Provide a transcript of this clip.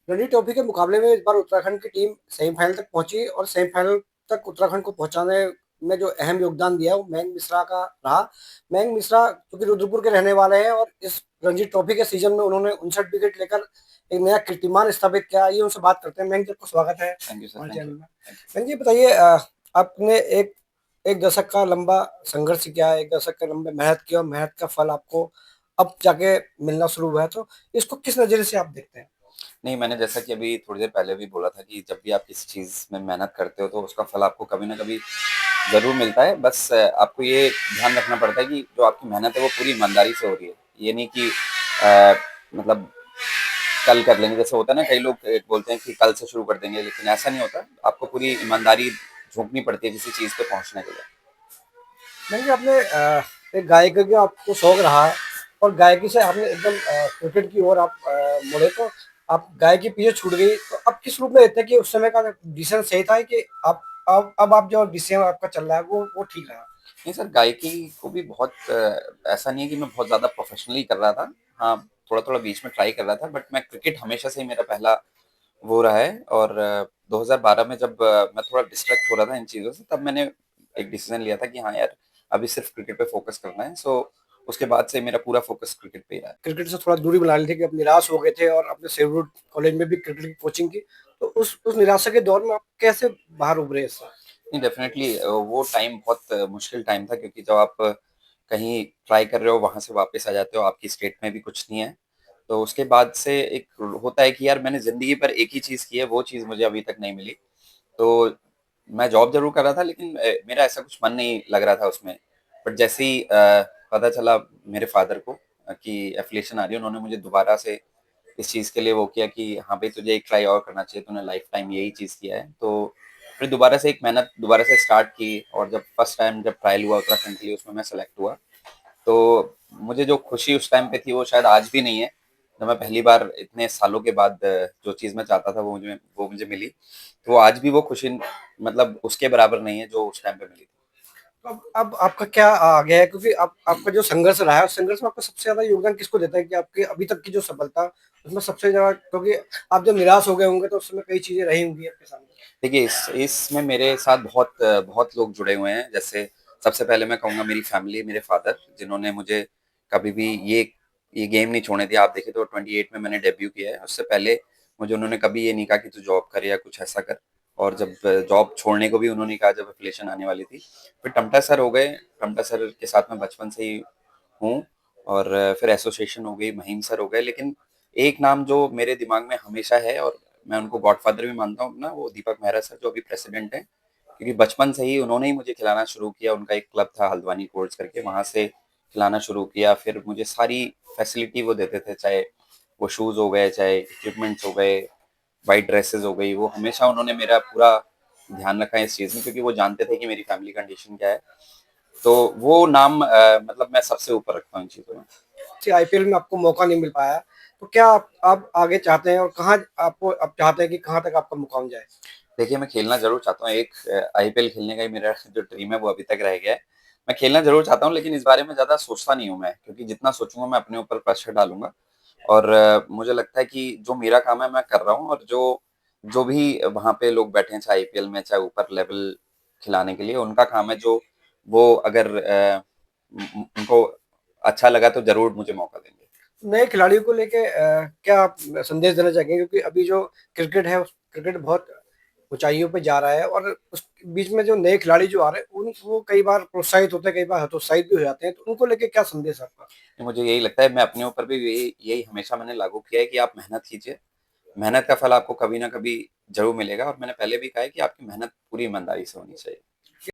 Ranji trophy के मुकाबले में इस बार उत्तराखंड की टीम सेमीफाइनल तक पहुंची और सेमीफाइनल तक उत्तराखंड को पहुंचाने में जो अहम योगदान दिया वो मयंक मिश्रा का रहा। मयंक मिश्रा क्योंकि रुद्रपुर के रहने वाले हैं और इस रणजी ट्रॉफी के सीजन में उन्होंने 59 विकेट लेकर एक नया कीर्तिमान स्थापित किया। आइए उनसे बात करते हैं। मयंक जी, आपको स्वागत है थैंक यू सर, हमारे थैंक चैनल यू, में। Thank you. मयंक जी बताइए, आपने एक एक दशक का लंबा संघर्ष किया, एक दशक का लंबा मेहनत किया और मेहनत का फल आपको अब जाके मिलना शुरू हुआ है, तो इसको किस नज़रिए से आप देखते हैं? नहीं, मैंने जैसा कि अभी थोड़ी देर पहले भी बोला था कि जब भी आप किसी चीज़ में मेहनत करते हो तो उसका फल आपको कभी न कभी ज़रूर मिलता है। बस आपको ये ध्यान रखना पड़ता है कि जो आपकी मेहनत है वो पूरी ईमानदारी से हो रही है। ये नहीं कि मतलब कल कर लेंगे, जैसे होता है ना, कई लोग बोलते हैं कि कल से शुरू कर देंगे, लेकिन ऐसा नहीं होता। आपको पूरी ईमानदारी झोंकनी पड़ती है किसी चीज़ पे पहुँचने के लिए। मैंने कहा, आपने एक गायकी का आपको शौक रहा और गायकी से आपने एकदम क्रिकेट की ओर आप मुड़े, तो आप गायकी पीछे छूट गई, तो अब किस रूप में देखते हैं कि उस समय का डिसीजन सही था कि अब आप जो डिसीजन आपका चल रहा है वो ठीक रहा? नहीं सर, गायकी को भी बहुत ऐसा नहीं है कि मैं बहुत ज़्यादा प्रोफेशनली कर रहा था। हाँ, थोड़ा-थोड़ा बीच में ट्राई कर रहा था, बट मैं क्रिकेट हमेशा से ही मेरा पहला वो रहा है। और 2012 में जब मैं थोड़ा डिस्ट्रैक्ट हो रहा था इन चीज़ों से, तब मैंने एक डिसीज़न लिया था कि हाँ यार, अभी सिर्फ़ क्रिकेट पे फ़ोकस करना है। सो उसके बाद से मेरा पूरा फ़ोकस क्रिकेट पे ही रहा है। क्रिकेट से थोड़ा दूरी बना ली थी कि आप निराश हो गए थे और अपने फेवरेट कॉलेज में भी क्रिकेट की कोचिंग की, तो उस निराशा के दौर में आप कैसे बाहर उभरे इससे? नहीं, डेफ़िनेटली वो टाइम बहुत मुश्किल टाइम था, क्योंकि जब आप कहीं ट्राई कर रहे हो, वहाँ से वापस आ जाते हो, आपकी स्टेट में भी कुछ नहीं है। तो उसके बाद से एक होता है कि यार मैंने ज़िंदगी भर एक ही चीज़ की है, वो चीज़ मुझे अभी तक नहीं मिली। तो मैं जॉब ज़रूर कर रहा था, लेकिन मेरा ऐसा कुछ मन नहीं लग रहा था उसमें। बट जैसे ही पता चला मेरे फ़ादर को कि एफ़िलिएशन आ रही है, उन्होंने मुझे दोबारा से इस चीज़ के लिए वो किया कि हाँ भाई, तुझे एक ट्राई और करना चाहिए, तूने लाइफ़ टाइम यही चीज़ किया है। तो फिर दोबारा से एक मेहनत दोबारा से स्टार्ट की, और जब फर्स्ट टाइम जब ट्रायल हुआ उत्तराखंड के लिए, उसमें मैं सेलेक्ट हुआ। तो मुझे जो खुशी उस टाइम पे थी वो शायद आज भी नहीं है। जब मैं पहली बार इतने सालों के बाद जो चीज़ मैं चाहता था वो मुझे मिली। तो वो आज भी वो खुशी मतलब उसके बराबर नहीं है जो उस टाइम पे मिली थी। अब आपका क्या आ गया है, क्योंकि आप आपका जो संघर्ष रहा है उस संघर्ष में आपका सबसे ज्यादा योगदान किसको देता है कि आपकी अभी तक की जो सफलता उसमें सबसे ज्यादा, क्योंकि आप जब निराश हो गए होंगे तो उस समय कई चीजें रही होंगी आपके सामने? देखिए, इसमें मेरे साथ बहुत बहुत लोग जुड़े हुए हैं। जैसे सबसे पहले मैं कहूँगा मेरी फैमिली, मेरे फादर, जिन्होंने मुझे कभी भी ये गेम नहीं छोड़ने दिया। आप देखें तो 28 में मैंने डेब्यू किया है। उससे पहले मुझे उन्होंने कभी ये नहीं कहा कि तू जॉब कर या कुछ ऐसा कर। और जब जॉब छोड़ने को भी उन्होंने कहा, जब एफ़िलिएशन आने वाली थी। फिर टमटा सर हो गए, टमटा सर के साथ मैं बचपन से ही हूँ। और फिर एसोसिएशन हो गई, महिम सर हो गए। लेकिन एक नाम जो मेरे दिमाग में हमेशा है, और मैं उनको गॉडफादर भी मानता हूँ अपना, वो दीपक मेहरा सर, जो अभी प्रेसिडेंट हैं। क्योंकि बचपन से ही उन्होंने ही मुझे खिलाना शुरू किया। उनका एक क्लब था हल्द्वानी कोर्ट्स करके, वहाँ से खिलाना शुरू किया। फिर मुझे सारी फैसिलिटी वो देते थे, चाहे वो शूज़ हो गए, चाहे इक्विपमेंट्स हो गए, व्हाइट ड्रेसेस हो गई। वो हमेशा उन्होंने मेरा पूरा ध्यान रखा है इस चीज़ में, क्योंकि वो जानते थे कि मेरी फैमिली कंडीशन क्या है। तो वो नाम मतलब मैं सबसे ऊपर रखता हूँ इन चीज़ों में। आईपीएल में आपको मौका नहीं मिल पाया, तो क्या आप आगे चाहते हैं और कहाँ आपको आप चाहते हैं कि कहाँ तक आपका मुकाम जाए? देखिए, मैं खेलना ज़रूर चाहता हूँ। एक आईपीएल खेलने का ही मेरा जो ड्रीम है वो अभी तक रह गया है। मैं खेलना ज़रूर चाहता हूँ, लेकिन इस बारे में ज़्यादा सोचता नहीं हूँ मैं, क्योंकि जितना सोचूँगा मैं अपने ऊपर प्रेशर डालूँगा। और मुझे लगता है कि जो मेरा काम है मैं कर रहा हूँ, और जो जो भी वहाँ पे लोग बैठे हैं, चाहे आईपीएल में, चाहे ऊपर लेवल खिलाने के लिए, उनका काम है। जो वो अगर उनको अच्छा लगा तो ज़रूर मुझे मौका देंगे। नए खिलाड़ियों को लेके क्या आप संदेश देना चाहेंगे, क्योंकि अभी जो क्रिकेट है क्रिकेट बहुत ऊंचाइयों पे जा रहा है और उस बीच में जो नए खिलाड़ी जो आ रहे हैं उन वो कई बार प्रोत्साहित होते हैं, कई बार हतोत्साहित भी हो जाते हैं, तो उनको लेके क्या संदेश है आपका? तो मुझे यही लगता है, मैं अपने ऊपर भी यही यही हमेशा मैंने लागू किया है कि आप मेहनत कीजिए। मेहनत का फल आपको कभी ना कभी ज़रूर मिलेगा, और मैंने पहले भी कहा है कि आपकी मेहनत पूरी ईमानदारी से होनी चाहिए।